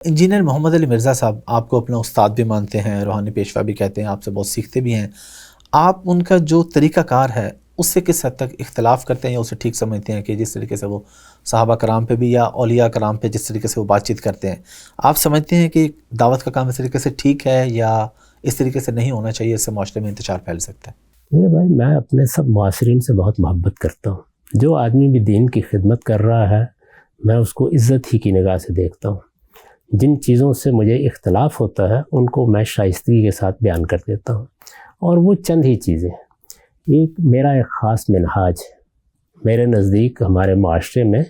Engineer محمد علی مرزا صاحب آپ کو اپنا استاد بھی مانتے ہیں، روحانی پیشوا بھی کہتے ہیں، آپ سے بہت سیکھتے بھی ہیں. آپ ان کا جو طریقہ کار ہے اس سے کس حد تک اختلاف کرتے ہیں یا اسے ٹھیک سمجھتے ہیں کہ جس طریقے سے وہ صحابہ کرام پہ بھی یا اولیاء کرام پہ جس طریقے سے وہ بات چیت کرتے ہیں، آپ سمجھتے ہیں کہ دعوت کا کام اس طریقے سے ٹھیک ہے یا اس طریقے سے نہیں ہونا چاہیے، اس سے معاشرے میں انتشار پھیل سکتا ہے؟ میرے بھائی، میں اپنے سب معاصرین سے بہت محبت کرتا ہوں. جو آدمی بھی دین کی خدمت کر رہا ہے میں اس کو عزت ہی کی نگاہ سے دیکھتا ہوں. جن چیزوں سے مجھے اختلاف ہوتا ہے ان کو میں شائستگی کے ساتھ بیان کر دیتا ہوں، اور وہ چند ہی چیزیں ہیں. میرا ایک خاص منہاج ہے. میرے نزدیک ہمارے معاشرے میں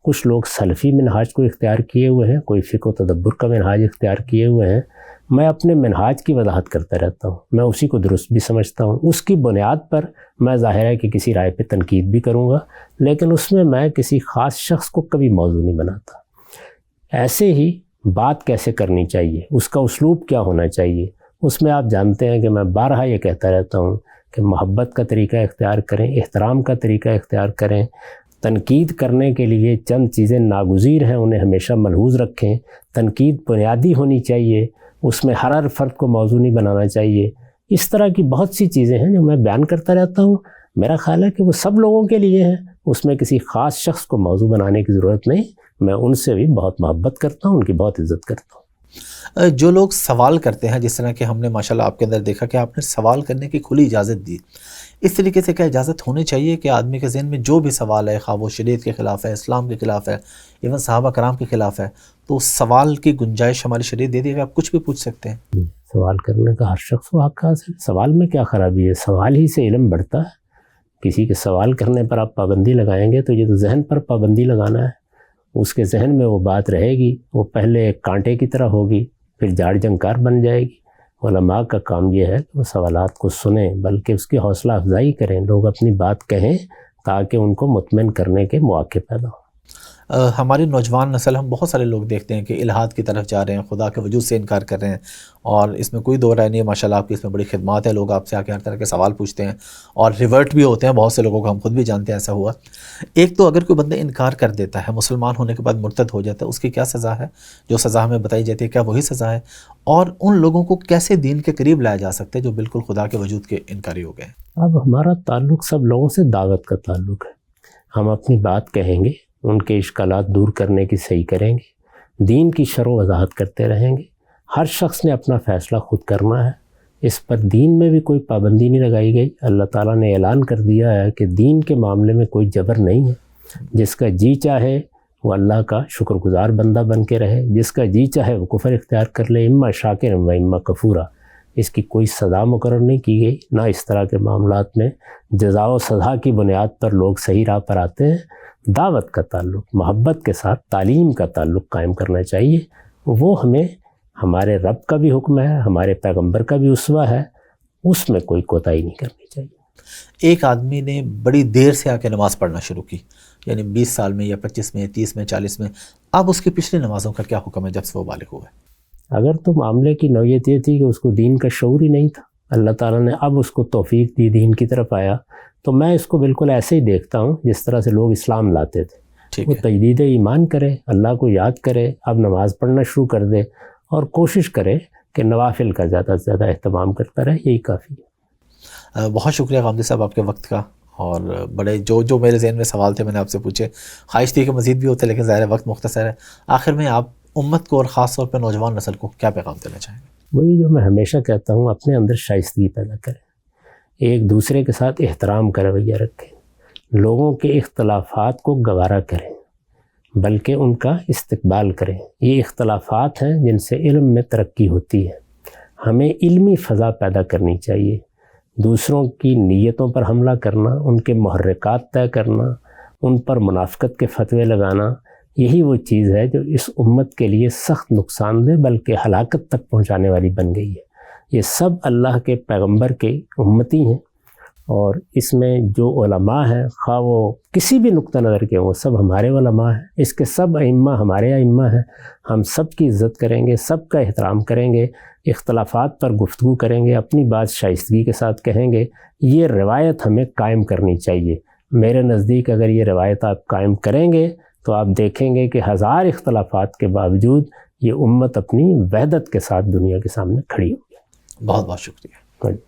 کچھ لوگ سلفی منہاج کو اختیار کیے ہوئے ہیں، کوئی فقہ و تدبر کا منہاج اختیار کیے ہوئے ہیں. میں اپنے منہاج کی وضاحت کرتا رہتا ہوں، میں اسی کو درست بھی سمجھتا ہوں. اس کی بنیاد پر میں ظاہر ہے کہ کسی رائے پہ تنقید بھی کروں گا، لیکن اس میں کسی خاص شخص کو کبھی موضوع نہیں بناتا. ایسے ہی بات کیسے کرنی چاہیے، اس کا اسلوب کیا ہونا چاہیے، اس میں آپ جانتے ہیں کہ میں بارہا یہ کہتا رہتا ہوں کہ محبت کا طریقہ اختیار کریں، احترام کا طریقہ اختیار کریں. تنقید کرنے کے لیے چند چیزیں ناگزیر ہیں، انہیں ہمیشہ ملحوظ رکھیں. تنقید بنیادی ہونی چاہیے، اس میں ہر فرد کو موضوع نہیں بنانا چاہیے. اس طرح کی بہت سی چیزیں ہیں جو میں بیان کرتا رہتا ہوں. میرا خیال ہے کہ وہ سب لوگوں کے لیے ہیں، اس میں کسی خاص شخص کو موضوع بنانے کی ضرورت نہیں. میں ان سے بھی بہت محبت کرتا ہوں، ان کی بہت عزت کرتا ہوں. جو لوگ سوال کرتے ہیں، جس طرح کہ ہم نے ماشاءاللہ آپ کے اندر دیکھا کہ آپ نے سوال کرنے کی کھلی اجازت دی، اس طریقے سے کیا اجازت ہونی چاہیے کہ آدمی کے ذہن میں جو بھی سوال ہے، خواہ وہ شریعت کے خلاف ہے، اسلام کے خلاف ہے، ایون صحابہ کرام کے خلاف ہے، تو سوال کی گنجائش ہماری شریعت دے دی کہ آپ کچھ بھی پوچھ سکتے ہیں؟ سوال کرنے کا ہر شخص کو حق حاصل ہے. سوال میں کیا خرابی ہے؟ سوال ہی سے علم بڑھتا ہے. کسی کے سوال کرنے پر آپ پابندی لگائیں گے تو یہ تو ذہن پر پابندی لگانا ہے. اس کے ذہن میں وہ بات رہے گی، وہ پہلے ایک کانٹے کی طرح ہوگی، پھر جاڑ جنکار بن جائے گی. علماء کا کام یہ ہے کہ وہ سوالات کو سنیں، بلکہ اس کی حوصلہ افزائی کریں. لوگ اپنی بات کہیں تاکہ ان کو مطمئن کرنے کے مواقع پیدا ہوں. ہماری نوجوان نسل، ہم بہت سارے لوگ دیکھتے ہیں کہ الحاد کی طرف جا رہے ہیں، خدا کے وجود سے انکار کر رہے ہیں، اور اس میں کوئی دو رائے نہیں ہے. ماشاءاللہ آپ کی اس میں بڑی خدمات ہے. لوگ آپ سے آ کے ہر طرح کے سوال پوچھتے ہیں اور ریورٹ بھی ہوتے ہیں. بہت سے لوگوں کو ہم خود بھی جانتے ہیں ایسا ہوا. ایک تو اگر کوئی بندہ انکار کر دیتا ہے، مسلمان ہونے کے بعد مرتد ہو جاتا ہے، اس کی کیا سزا ہے؟ جو سزا ہمیں بتائی جاتی ہے کیا وہی سزا ہے؟ اور ان لوگوں کو کیسے دین کے قریب لایا جا سکتا ہے جو بالکل خدا کے وجود کے انکاری ہو گئے ہیں؟ اب ہمارا تعلق سب لوگوں سے دعوت کا تعلق ہے. ہم اپنی بات کہیں گے، ان کے اشکالات دور کرنے کی صحیح کریں گے، دین کی شرح و وضاحت کرتے رہیں گے. ہر شخص نے اپنا فیصلہ خود کرنا ہے. اس پر دین میں بھی کوئی پابندی نہیں لگائی گئی. اللہ تعالیٰ نے اعلان کر دیا ہے کہ دین کے معاملے میں کوئی جبر نہیں ہے. جس کا جی چاہے وہ اللہ کا شکر گزار بندہ بن کے رہے، جس کا جی چاہے وہ کفر اختیار کر لے. اما شاکر و اما کفورا. اس کی کوئی سزا مقرر نہیں کی گئی. نہ اس طرح کے معاملات میں جزا و سزا کی بنیاد پر لوگ صحیح راہ پر آتے ہیں. دعوت کا تعلق محبت کے ساتھ تعلیم کا تعلق قائم کرنا چاہیے. وہ ہمیں ہمارے رب کا بھی حکم ہے، ہمارے پیغمبر کا بھی اسوہ ہے، اس میں کوئی کوتاہی نہیں کرنی چاہیے. ایک آدمی نے بڑی دیر سے آ کے نماز پڑھنا شروع کی، یعنی 20 سال میں یا 25 میں، 30 میں، 40 میں، اب اس کی پچھلی نمازوں کا کیا حکم ہے جب سے وہ بالغ ہوا ہے؟ اگر تو معاملے کی نوعیت یہ تھی کہ اس کو دین کا شعور ہی نہیں تھا، اللہ تعالیٰ نے اب اس کو توفیق دی، دین کی طرف آیا، تو میں اس کو بالکل ایسے ہی دیکھتا ہوں جس طرح سے لوگ اسلام لاتے تھے. وہ تجدید ایمان کرے، اللہ کو یاد کرے، اب نماز پڑھنا شروع کر دے اور کوشش کرے کہ نوافل کا زیادہ سے زیادہ اہتمام کرتا رہے. یہی کافی ہے. بہت شکریہ غامدی صاحب آپ کے وقت کا، اور بڑے جو میرے ذہن میں سوال تھے میں نے آپ سے پوچھے. خواہش تھی کہ مزید بھی ہوتے، لیکن ظاہر وقت مختصر ہے. آخر میں آپ امت کو اور خاص طور پہ نوجوان نسل کو کیا پیغام دینا چاہیں گے؟ وہی جو میں ہمیشہ کہتا ہوں، اپنے اندر شائستگی پیدا کریں، ایک دوسرے کے ساتھ احترام کا رویہ رکھیں، لوگوں کے اختلافات کو گوارا کریں بلکہ ان کا استقبال کریں. یہ اختلافات ہیں جن سے علم میں ترقی ہوتی ہے. ہمیں علمی فضا پیدا کرنی چاہیے. دوسروں کی نیتوں پر حملہ کرنا، ان کے محرکات طے کرنا، ان پر منافقت کے فتوے لگانا، یہی وہ چیز ہے جو اس امت کے لیے سخت نقصان دہ بلکہ ہلاکت تک پہنچانے والی بن گئی ہے. یہ سب اللہ کے پیغمبر کے امتی ہیں، اور اس میں جو علماء ہیں، خواہ وہ کسی بھی نقطہ نظر کے وہ سب ہمارے علماء ہیں. اس کے سب ائمہ ہمارے ائمہ ہیں. ہم سب کی عزت کریں گے، سب کا احترام کریں گے، اختلافات پر گفتگو کریں گے، اپنی بات شائستگی کے ساتھ کہیں گے. یہ روایت ہمیں قائم کرنی چاہیے. میرے نزدیک اگر یہ روایت آپ قائم کریں گے تو آپ دیکھیں گے کہ ہزار اختلافات کے باوجود یہ امت اپنی وحدت کے ساتھ دنیا کے سامنے کھڑی ہوگی۔ بہت بہت شکریہ۔